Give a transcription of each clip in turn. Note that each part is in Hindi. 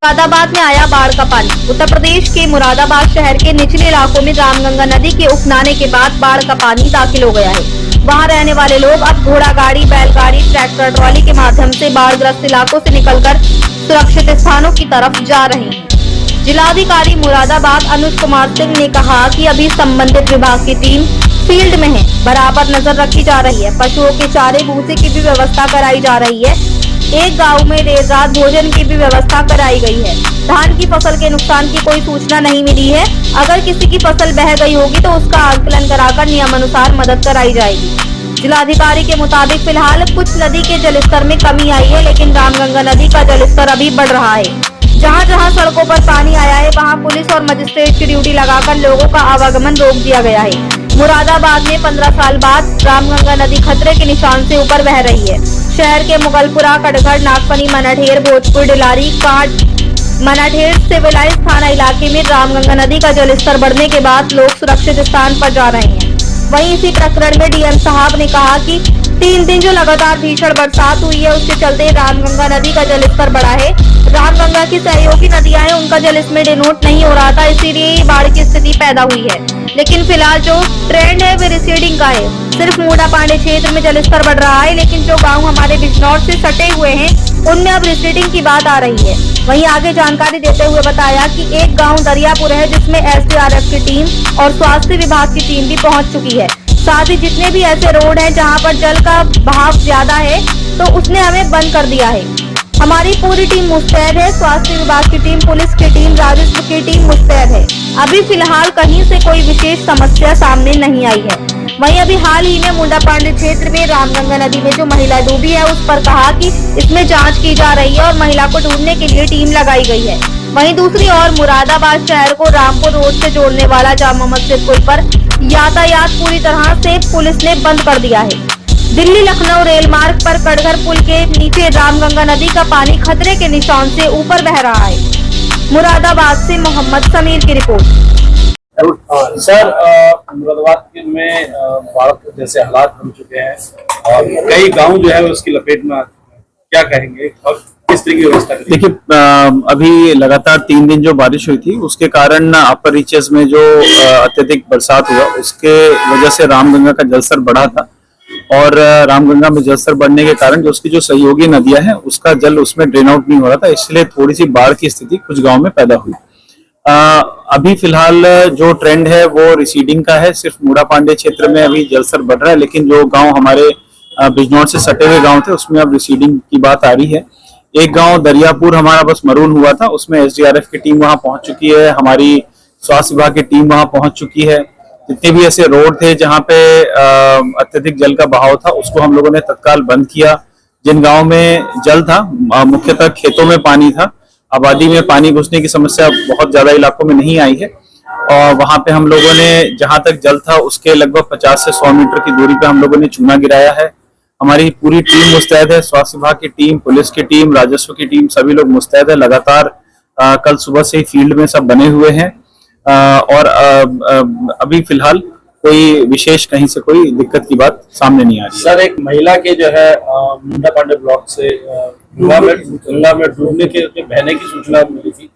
मुरादाबाद में आया बाढ़ का पानी। उत्तर प्रदेश के मुरादाबाद शहर के निचले इलाकों में रामगंगा नदी के उफनाने के बाद बाढ़ का पानी दाखिल हो गया है। वहां रहने वाले लोग अब घोड़ा गाड़ी, बैलगाड़ी, ट्रैक्टर ट्रॉली के माध्यम से बाढ़ग्रस्त इलाकों से निकलकर सुरक्षित स्थानों की तरफ जा रहे हैं। जिलाधिकारी मुरादाबाद अनुज कुमार सिंह ने कहा कि अभी संबंधित विभाग की टीम फील्ड में है, बराबर नजर रखी जा रही है। पशुओं के चारे भूसे की भी व्यवस्था कराई जा रही है। एक गांव में देर रात भोजन की भी व्यवस्था कराई गई है। धान की फसल के नुकसान की कोई सूचना नहीं मिली है। अगर किसी की फसल बह गई होगी तो उसका आकलन कराकर नियमानुसार मदद कराई जाएगी। जिलाधिकारी के मुताबिक फिलहाल कुछ नदी के जलस्तर में कमी आई है, लेकिन रामगंगा नदी का जलस्तर अभी बढ़ रहा है। जहां जहां सड़कों पर पानी आया है वहां पुलिस और मजिस्ट्रेट की ड्यूटी लगाकर लोगों का आवागमन रोक दिया गया है। मुरादाबाद में 15 साल बाद रामगंगा नदी खतरे के निशान से ऊपर बह रही है। शहर के मुगलपुरा, कटघर, नागफनी, मनाढेर, भोजपुर, डिलारी, कांट, मनाढेर सिविलाइज थाना इलाके में रामगंगा नदी का जलस्तर बढ़ने के बाद लोग सुरक्षित स्थान पर जा रहे हैं। वहीं इसी प्रकरण में डीएम साहब ने कहा कि 3 दिन जो लगातार भीषण बरसात हुई है उसके चलते रामगंगा नदी का जलस्तर बढ़ा है। रामगंगा की सहयोगी नदियां हैं, उनका जल इसमें डिनोट नहीं हो रहा था, इसीलिए बाढ़ की स्थिति पैदा हुई है। लेकिन फिलहाल जो ट्रेंड है वो रिसीडिंग का है। सिर्फ मूडा पांडे क्षेत्र में जलस्तर बढ़ रहा है, लेकिन जो गांव हमारे बिजनौर से सटे हुए हैं उनमें अब रिसीडिंग की बात आ रही है। वहीं आगे जानकारी देते हुए बताया कि एक गांव दरियापुर है जिसमें एसडीआरएफ की टीम और स्वास्थ्य विभाग की टीम भी पहुंच चुकी है। साथ ही जितने भी ऐसे रोड हैं जहां पर जल का बहाव ज्यादा है तो उसने हमें बंद कर दिया है। हमारी पूरी टीम मुस्तैद है। स्वास्थ्य विभाग की टीम, पुलिस की टीम, राजस्व की टीम मुस्तैद है। अभी फिलहाल कहीं से कोई विशेष समस्या सामने नहीं आई है। वहीं अभी हाल ही में मुंडा पांडे क्षेत्र में रामगंगा नदी में जो महिला डूबी है उस पर कहा कि इसमें जांच की जा रही है और महिला को ढूंढने के लिए टीम लगाई गई है। वहीं दूसरी ओर मुरादाबाद शहर को रामपुर रोड से जोड़ने वाला जामा मस्जिद पुल पर यातायात पूरी तरह से पुलिस ने बंद कर दिया है। दिल्ली लखनऊ रेल मार्ग पर कटघर पुल के नीचे रामगंगा नदी का पानी खतरे के निशान से ऊपर बह रहा है। मुरादाबाद से मोहम्मद समीर की रिपोर्ट। सर, मुरादाबाद में बाढ़ जैसे हालात बन चुके हैं और कई गांव जो है उसकी लपेट में, क्या कहेंगे और किस तरह की व्यवस्था करेंगे? देखिए, अभी लगातार 3 दिन जो बारिश हुई थी उसके कारण अपर रीचेस में जो अत्यधिक बरसात हुआ उसके वजह से रामगंगा का जलस्तर बढ़ा था और रामगंगा में जलस्तर बढ़ने के कारण जो उसकी जो सहयोगी नदियां हैं उसका जल उसमें ड्रेन आउट नहीं हो रहा था, इसलिए थोड़ी सी बाढ़ की स्थिति कुछ गांव में पैदा हुई। अभी फिलहाल जो ट्रेंड है वो रिसीडिंग का है। सिर्फ मूडा पांडे क्षेत्र में अभी जलस्तर बढ़ रहा है, लेकिन जो गांव हमारे बिजनौर से सटे हुए गांव थे उसमें अब रिसीडिंग की बात आ रही है। एक गांव दरियापुर हमारा बस मरून हुआ था, उसमें एसडीआरएफ की टीम वहां पहुंच चुकी है, हमारी स्वास्थ्य विभाग की टीम वहां पहुंच चुकी है। जितने भी ऐसे रोड थे जहां पे अत्यधिक जल का बहाव था उसको हम लोगों ने तत्काल बंद किया। जिन गांव में जल था, मुख्यतः खेतों में पानी था, आबादी में पानी घुसने की समस्या बहुत ज्यादा इलाकों में नहीं आई है और वहां पे हम लोगों ने जहां तक जल था उसके लगभग 50 से 100 मीटर की दूरी पे हम लोगों ने चूना गिराया है। हमारी पूरी टीम मुस्तैद है, स्वास्थ्य विभाग की टीम, पुलिस की टीम, राजस्व की टीम, सभी लोग मुस्तैद है। लगातार कल सुबह से ही फील्ड में सब बने हुए हैं और अभी फिलहाल कोई विशेष कहीं से कोई दिक्कत की बात सामने नहीं आ रही। सर, एक महिला के जो है मुंडा पांडे ब्लॉक से गंगा में डूबने के बहने की सूचना मिली थी,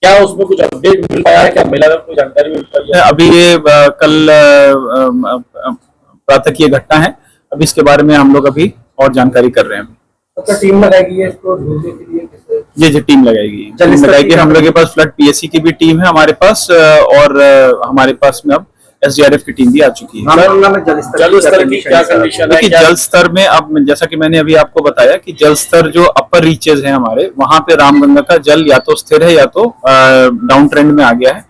क्या उसमें कुछ अपडेट मिल पाया है? क्या महिला को कोई जानकारी मिल पाई है? अभी ये कल प्रातः की घटना है, अभी इसके बारे में हम लोग अभी और जानकारी कर रहे हैं। तो टीम लगाएगी इसको ढूंढने के लिए? जी, टीम लगाएगी। हम लोग के पास फ्लड पीएससी की भी टीम है हमारे पास और हमारे पास में अब एसडीआरएफ की टीम भी आ चुकी है। जल स्तर की क्या कंडीशन है? देखिए, जल स्तर में अब जैसा कि मैंने अभी आपको बताया कि जल स्तर जो अपर रीचेज है हमारे, वहां पे रामगंगा का जल या तो स्थिर है या तो डाउन ट्रेंड में आ गया है।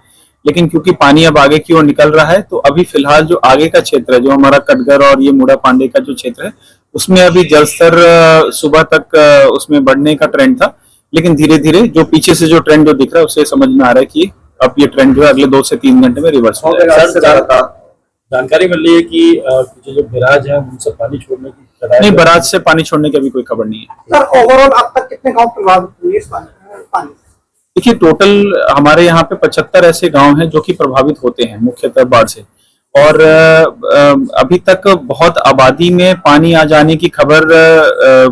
लेकिन क्योंकि पानी अब आगे की ओर निकल रहा है तो अभी फिलहाल जो आगे का क्षेत्र है, जो हमारा कटघर और ये मूडा पांडे का जो क्षेत्र है, उसमें अभी जल स्तर सुबह तक उसमें बढ़ने का ट्रेंड था, लेकिन धीरे धीरे जो पीछे से जो ट्रेंड जो दिख रहा है उससे समझ में आ रहा है कि अब ये ट्रेंड जो है अगले 2 से 3 घंटे में रिवर्स हो जाएगा। जानकारी मिल रही है कि जो बैराज है उनसे पानी छोड़ने की नहीं, बैराज से पानी छोड़ने की अभी कोई खबर नहीं है। सर, ओवरऑल अब तक कितने गांव प्रभावित हुए इस पानी? देखिए, टोटल हमारे यहाँ पे 75 ऐसे गांव हैं जो कि प्रभावित होते हैं मुख्यतः बाढ़ से और अभी तक बहुत आबादी में पानी आ जाने की खबर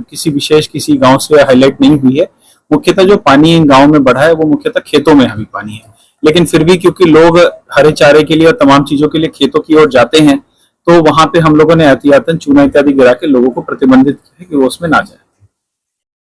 किसी गांव से हाईलाइट नहीं हुई है। मुख्यतः जो पानी गांव में बढ़ा है वो मुख्यतः खेतों में अभी पानी है, लेकिन फिर भी क्योंकि लोग हरे चारे के लिए और तमाम चीजों के लिए खेतों की ओर जाते हैं, तो वहां पे हम लोगों ने एहतियातन चूना इत्यादि गिरा के लोगों को प्रतिबंधित किया है कि वो उसमें ना जाए।